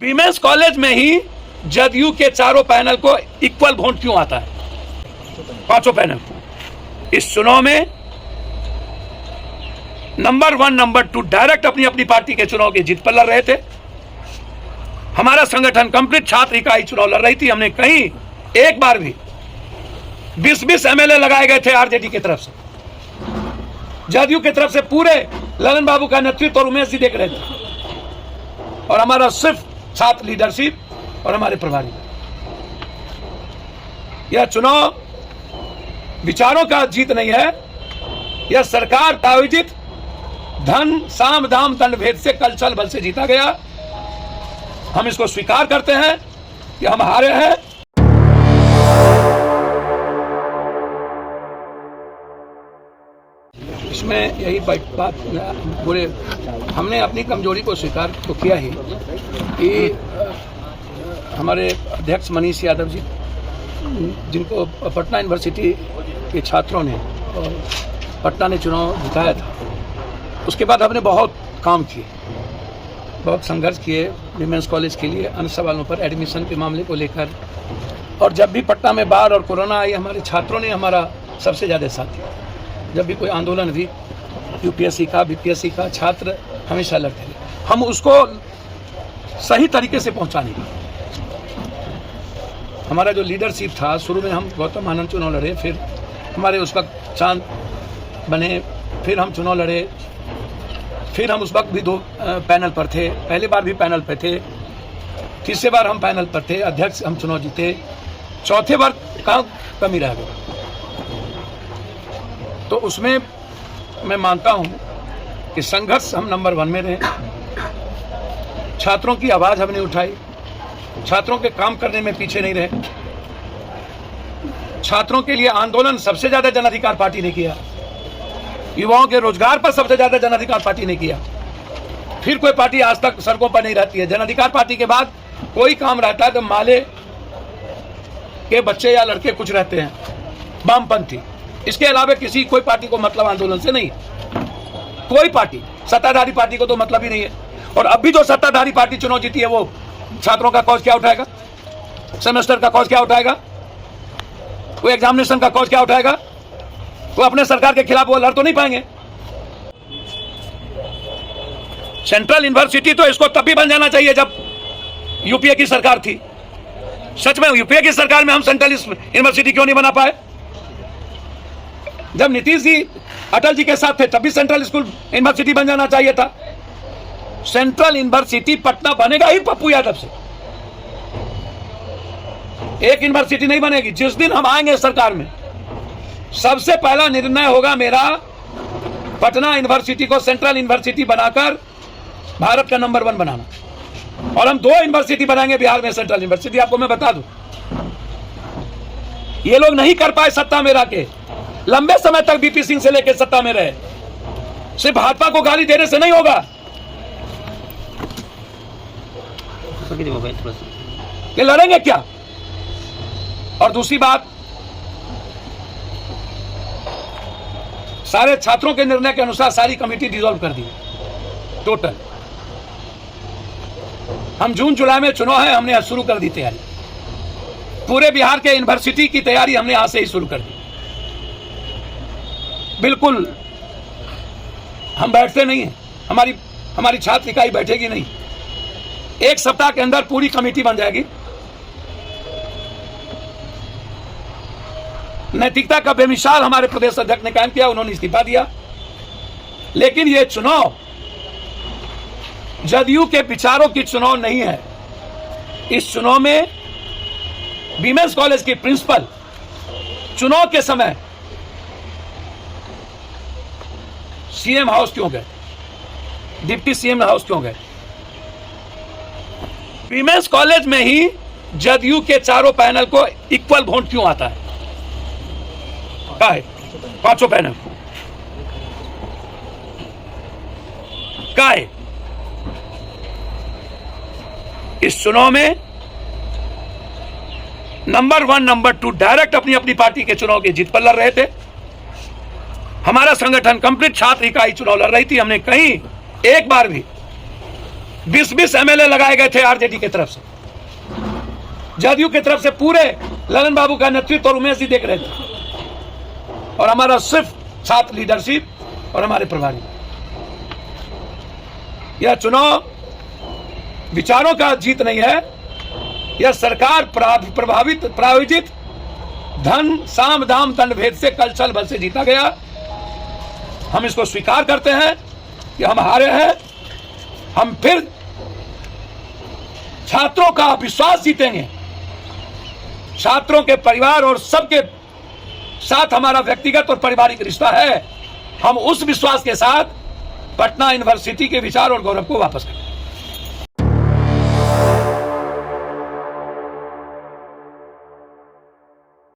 Women's college में ही जदयू के चारों पैनल को इक्वल वोट क्यों आता है? पांचों पैनल को इस चुनाव में नंबर 1 नंबर 2 डायरेक्ट अपनी अपनी पार्टी के चुनाव की जीत पर लड़ रहे थे। हमारा संगठन कंप्लीट छात्र इकाई चुनाव लड़ रही थी। हमने कहीं एक बार भी 20-20 एमएलए लगाए गए थे आरजेडी की तरफ से, जदयू की तरफ से पूरे ललन बाबू का नेतृत्व और उमेश जी देख रहे थे, और हमारा सिर्फ छात्र लीडरशिप और हमारे प्रभारी। यह चुनाव विचारों का जीत नहीं है, यह सरकार प्रायोजित धन साम दाम दंड भेद से कल छल बल से जीता गया। हम इसको स्वीकार करते हैं कि हम हारे हैं। इसमें यही बात पूरे हमने अपनी कमजोरी को स्वीकार तो किया ही कि हमारे अध्यक्ष मनीष यादव जी, जिनको पटना यूनिवर्सिटी के छात्रों ने और पटना ने चुनाव जिताया था, उसके बाद हमने बहुत काम किए, बहुत संघर्ष किए वीमेंस कॉलेज के लिए, अन्य सवालों पर, एडमिशन के मामले को लेकर। और जब भी पटना में बाढ़ और कोरोना आई, हमारे छात्रों ने हमारा सबसे ज़्यादा साथ दिया। जब भी कोई आंदोलन हुई, यूपीएससी का, बीपीएससी का, छात्र हमेशा लड़ते थे। हम उसको सही तरीके से पहुंचाने की, हमारा जो लीडरशिप था, शुरू में हम गौतम आनंद चुनाव लड़े, फिर हमारे उस वक्त चांद बने, फिर हम चुनाव लड़े, फिर हम उस वक्त भी 2 पैनल पर थे, पहली बार भी पैनल पर थे, तीसरी बार हम पैनल पर थे, अध्यक्ष हम चुनाव जीते, चौथे बार कहाँ कमी रह गई। तो उसमें मैं मानता हूं कि संघर्ष हम नंबर 1 में रहे। छात्रों की आवाज हमने उठाई, छात्रों के काम करने में पीछे नहीं रहे। छात्रों के लिए आंदोलन सबसे ज्यादा जन अधिकार पार्टी ने किया, युवाओं के रोजगार पर सबसे ज्यादा जन अधिकार पार्टी ने किया। फिर कोई पार्टी आज तक सड़कों पर नहीं रहती है। जन अधिकार पार्टी के बाद कोई काम रहता है तो माले के बच्चे या लड़के कुछ रहते हैं, वामपंथी। इसके अलावा किसी कोई पार्टी को मतलब आंदोलन से नहीं, कोई पार्टी, सत्ताधारी पार्टी को तो मतलब ही नहीं है। और अब भी जो सत्ताधारी पार्टी चुनाव जीती है, वो छात्रों का कॉज क्या उठाएगा? सेमेस्टर का कॉज क्या उठाएगा? वो एग्जामिनेशन का कॉज क्या उठाएगा? वो अपने सरकार के खिलाफ वो लड़ तो नहीं पाएंगे। सेंट्रल यूनिवर्सिटी तो इसको तब भी बन जाना चाहिए जब यूपीए की सरकार थी। सच में यूपीए की सरकार में हम सेंट्रल यूनिवर्सिटी क्यों नहीं बना पाए? जब नीतीश जी अटल जी के साथ थे, तब भी सेंट्रल स्कूल यूनिवर्सिटी बन जाना चाहिए था। सेंट्रल यूनिवर्सिटी पटना बनेगा ही पप्पू यादव से, एक यूनिवर्सिटी नहीं बनेगी। जिस दिन हम आएंगे सरकार में, सबसे पहला निर्णय होगा मेरा, पटना यूनिवर्सिटी को सेंट्रल यूनिवर्सिटी बनाकर भारत का नंबर 1 बनाना। और हम 2 यूनिवर्सिटी बनाएंगे बिहार में, सेंट्रल यूनिवर्सिटी। आपको मैं बता दूं, ये लोग नहीं कर पाए सत्ता में रह के, लंबे समय तक बीपी सिंह से लेकर सत्ता में रहे। सिर्फ भाजपा को गाली देने से नहीं होगा, ये लड़ेंगे क्या? और दूसरी बात, सारे छात्रों के निर्णय के अनुसार सारी कमेटी डिसॉल्व कर दी टोटल। हम जून जुलाई में चुनाव है, हमने शुरू कर दी तैयारी। पूरे बिहार के यूनिवर्सिटी की तैयारी हमने आज से ही शुरू कर दी। बिल्कुल हम बैठते नहीं हैं, हमारी छात्र इकाई बैठेगी नहीं। 1 सप्ताह के अंदर पूरी कमेटी बन जाएगी। नैतिकता का बेमिसाल हमारे प्रदेश अध्यक्ष ने कायम किया, उन्होंने इस्तीफा दिया। लेकिन यह चुनाव जदयू के विचारों की चुनाव नहीं है। इस चुनाव में वीमेंस कॉलेज की प्रिंसिपल चुनाव के समय सीएम हाउस क्यों गए, डिप्टी सीएम हाउस क्यों गए? वीमेंस कॉलेज में ही जदयू के चारों पैनल को इक्वल वोट क्यों आता है? पांचों पैनल का है। इस चुनाव में नंबर 1 नंबर 2 डायरेक्ट अपनी अपनी पार्टी के चुनाव की जीत पर लड़ रहे थे। हमारा संगठन कंप्लीट छात्र इकाई चुनाव लड़ रही थी। हमने कहीं एक बार भी 20-20 एमएलए लगाए गए थे आरजेडी की तरफ से, जदयू की तरफ से पूरे ललन बाबू का नेतृत्व और उमेश जी देख रहे थे, और हमारा सिर्फ छात्र लीडरशिप और हमारे प्रभारी। यह चुनाव विचारों का जीत नहीं है, यह सरकार प्रायोजित धन साम दाम दंड भेद से कल छल बल से जीता गया। हम इसको स्वीकार करते हैं कि हम हारे हैं। हम फिर छात्रों का विश्वास जीतेंगे। छात्रों के परिवार और सबके साथ हमारा व्यक्तिगत और पारिवारिक रिश्ता है। हम उस विश्वास के साथ पटना यूनिवर्सिटी के विचार और गौरव को वापस करें।